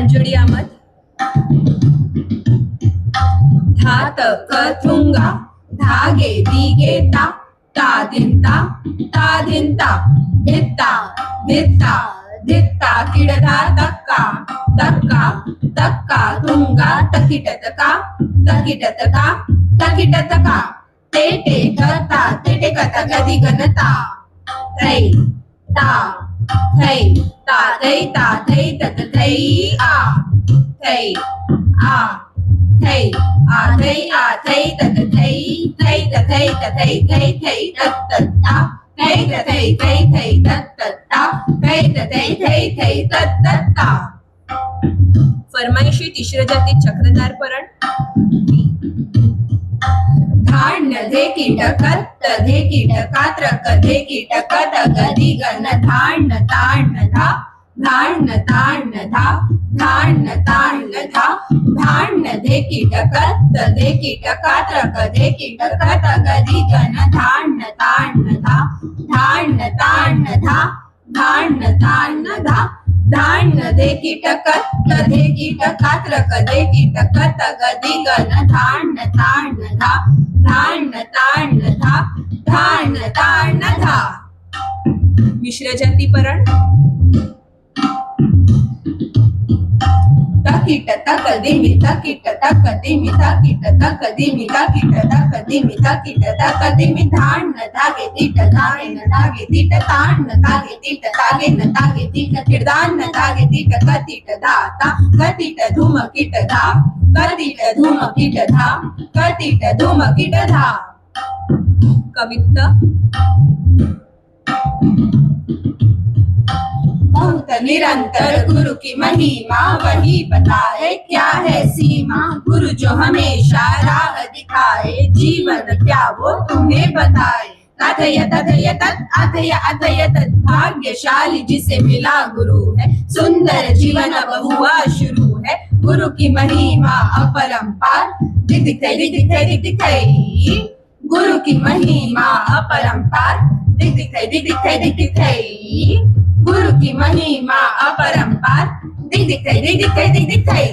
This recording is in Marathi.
मंजुळी अहमद. धात कथुंगा धागे दिगे ता ता धिंता धित्ता धित्ता धित्ता किडधा तक्का तक्का तक्का तुंगा तकिटतका तकिटतका तेटे कता तेटे कता गदी गनता थै ता थै ता थै तत थै आ थै आ थै आ थै तत थै थै तथै तथै थै थै तत ता थै तथै थै तत ता थै तथै थै तत ता. फरमाईशी तिसऱ्या जाती चक्रधार परण. धाण नधे कीटकत तधे कीटकात्र कधे कीटकत गदी गन धाण ताण धा धाण ताण धा धाण ताण धा धाण नधे कीटकत तधे कीटकात्र कधे कीटकत गदी गन धाण ताण धा धाण ताण धा धाण ताण धा धाण नधे कीटकत तधे कीटकात्र कधे कीटकत गदी गन धाण ताण धा धाण ताण धा धाण ताण धा. मिश्र जाती परण. तकिट तकदिमी तकिट तकदिमी तकिट तकदिमी तकिट तकदिमी तकिट तकदिमी धाण धागे तीट धागे न धागे तीट ताण धागे तीट धागे न धागे तीट किरदान धागे तीट कतीट दाता कतीट धूम कीट धा कतीट धूम कीट धा कतीट धूम कीट धा. कवित्त. बहुत निरंतर गुरु की महिमा वही बताए क्या है सीमा गुरु जो हमेशा राह दिखाए जीवन क्या वो तुम्हें बताए. अथय तथय तत् अथय अथय तत् भाग्यशाली जिसे मिला गुरु है सुंदर जीवन अब हुआ शुरू है गुरु की महिमा अपरंपार दिख दिखाई गुरु की महिमा अपरंपार दिख दिखाई गुरु की महिमा अपरंपार दिख दिखाई